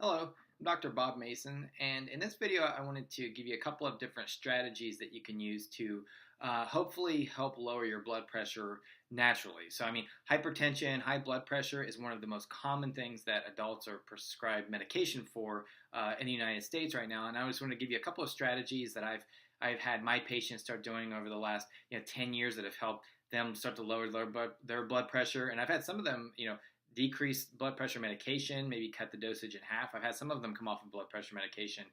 Hello, I'm Dr. Bob Mason, and in this video I wanted to give you a couple of different strategies that you can use to hopefully help lower your blood pressure naturally. So hypertension, high blood pressure is one of the most common things that adults are prescribed medication for in the United States right now, and I just want to give you a couple of strategies that I've had my patients start doing over the last 10 years that have helped them start to lower their blood pressure, and I've had some of them decrease blood pressure medication, maybe cut the dosage in half. I've had some of them come off of blood pressure medication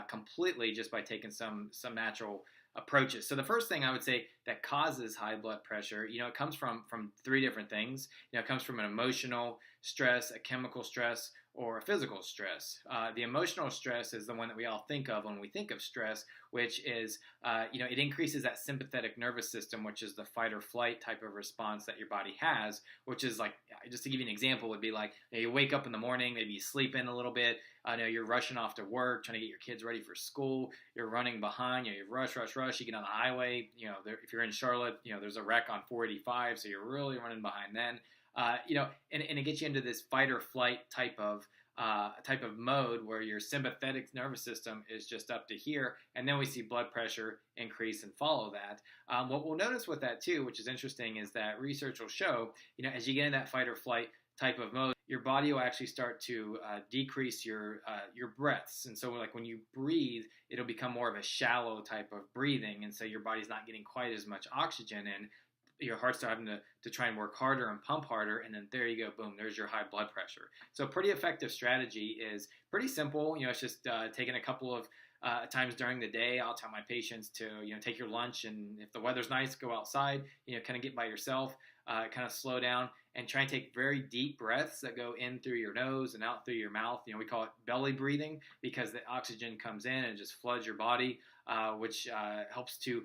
completely just by taking some natural approaches. So the first thing I would say that causes high blood pressure, it comes from three different things. It comes from an emotional stress, a chemical stress, or a physical stress. The emotional stress is the one that we all think of when we think of stress, which is, it increases that sympathetic nervous system, which is the fight or flight type of response that your body has, which is like, just to give you an example, would be like, you wake up in the morning, maybe you sleep in a little bit, you're rushing off to work, trying to get your kids ready for school, you're running behind, you rush, you get on the highway, if you're in Charlotte, there's a wreck on 485, so you're really running behind then. And it gets you into this fight or flight type of mode where your sympathetic nervous system is just up to here, and then we see blood pressure increase and follow that. What we'll notice with that too, which is interesting, is that research will show, as you get in that fight or flight type of mode, your body will actually start to decrease your breaths, and so like when you breathe, it'll become more of a shallow type of breathing, and so your body's not getting quite as much oxygen in. Your heart's having to try and work harder and pump harder, and then there you go, boom, there's your high blood pressure. So a pretty effective strategy is pretty simple. It's just taking a couple of times during the day. I'll tell my patients to take your lunch, and if the weather's nice, go outside, kind of get by yourself, kind of slow down and try and take very deep breaths that go in through your nose and out through your mouth. We call it belly breathing because the oxygen comes in and just floods your body, which helps to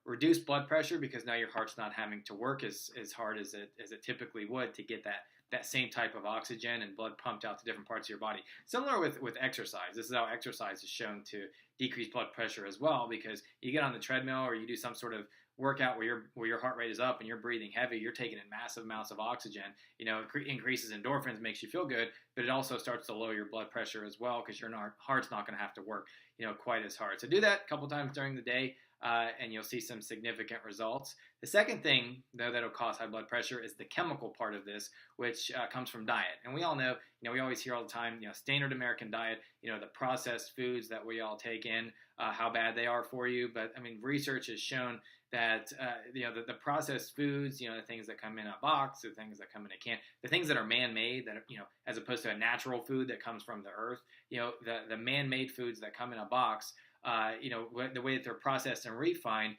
reduce blood pressure because now your heart's not having to work as hard as it typically would to get that same type of oxygen and blood pumped out to different parts of your body. Similar with exercise. This is how exercise is shown to decrease blood pressure as well, because you get on the treadmill or you do some sort of workout where your heart rate is up and you're breathing heavy, you're taking in massive amounts of oxygen, increases endorphins, makes you feel good, but it also starts to lower your blood pressure as well because your heart's not going to have to work, quite as hard. So do that a couple times during the day, and you'll see some significant results. The second thing, though, that'll cause high blood pressure is the chemical part of this, which comes from diet. And we all know, we always hear all the time, standard American diet, the processed foods that we all take in, how bad they are for you. But research has shown that the processed foods, the things that come in a box, the things that come in a can, the things that are man-made, that as opposed to a natural food that comes from the earth, the man-made foods that come in a box, the way that they're processed and refined,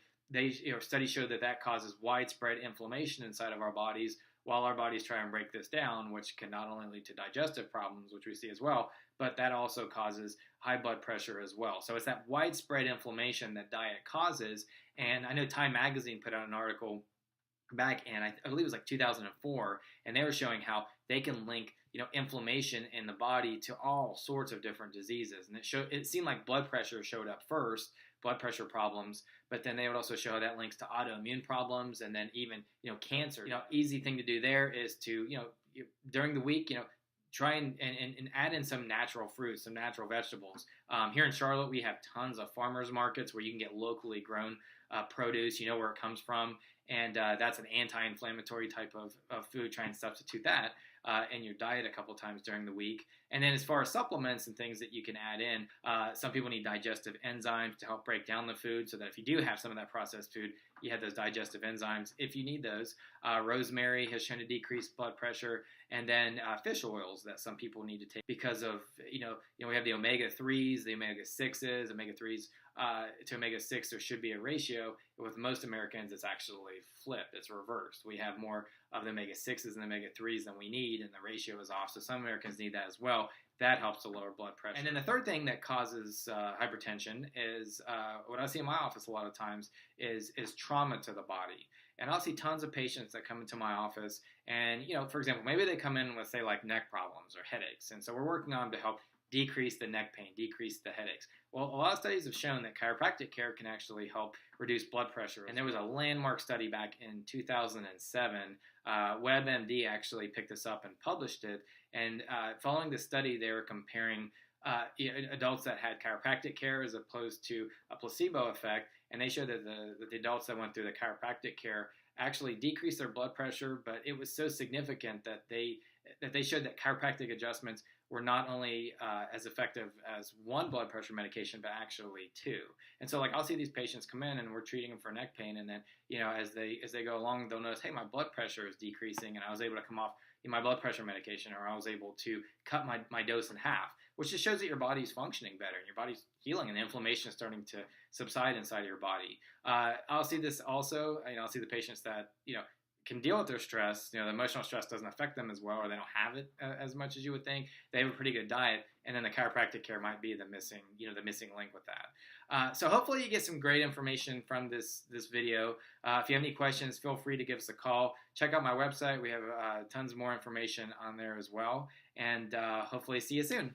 studies show that causes widespread inflammation inside of our bodies, while our bodies try and break this down, which can not only lead to digestive problems, which we see as well, but that also causes high blood pressure as well. So it's that widespread inflammation that diet causes. And I know Time Magazine put out an article back in, I believe it was like 2004, and they were showing how they can link inflammation in the body to all sorts of different diseases. And it seemed like blood pressure showed up first, blood pressure problems, but then they would also show how that links to autoimmune problems, and then even cancer. Easy thing to do there is to during the week try and add in some natural fruits, some natural vegetables. Here in Charlotte, we have tons of farmers markets where you can get locally grown produce, where it comes from, and that's an anti-inflammatory type of food. Try and substitute that in your diet a couple times during the week. And then as far as supplements and things that you can add in, some people need digestive enzymes to help break down the food, so that if you do have some of that processed food, you have those digestive enzymes if you need those. Rosemary has shown to decrease blood pressure, and then fish oils that some people need to take because of, we have the omega-3s, the omega-6s, omega-3s to omega-6, there should be a ratio. With most Americans, it's actually flipped. It's reversed. We have more of the omega-6s and the omega-3s than we need, and the ratio is off. So some Americans need that as well. That helps to lower blood pressure. And then the third thing that causes hypertension is what I see in my office a lot of times is trauma to the body. And I'll see tons of patients that come into my office and, for example, maybe they come in with, say, like neck problems or headaches. And so we're working on to help decrease the neck pain, decrease the headaches. Well, a lot of studies have shown that chiropractic care can actually help reduce blood pressure. And there was a landmark study back in 2007. WebMD actually picked this up and published it. And following the study, they were comparing adults that had chiropractic care as opposed to a placebo effect. And they showed that the adults that went through the chiropractic care actually decreased their blood pressure, but it was so significant that they showed that chiropractic adjustments were not only as effective as one blood pressure medication, but actually two. And so, like, I'll see these patients come in, and we're treating them for neck pain, and then, you know, as they go along, they'll notice, hey, my blood pressure is decreasing, and I was able to come off my blood pressure medication, or I was able to cut my dose in half, which just shows that your body's functioning better, and your body's healing, and the inflammation is starting to subside inside of your body. I'll see this also. I'll see the patients that, can deal with their stress. The emotional stress doesn't affect them as well, or they don't have it as much as you would think. They have a pretty good diet, and then the chiropractic care might be the missing link with that. So hopefully you get some great information from this video. If you have any questions, feel free to give us a call. Check out my website. We have tons more information on there as well, and hopefully see you soon.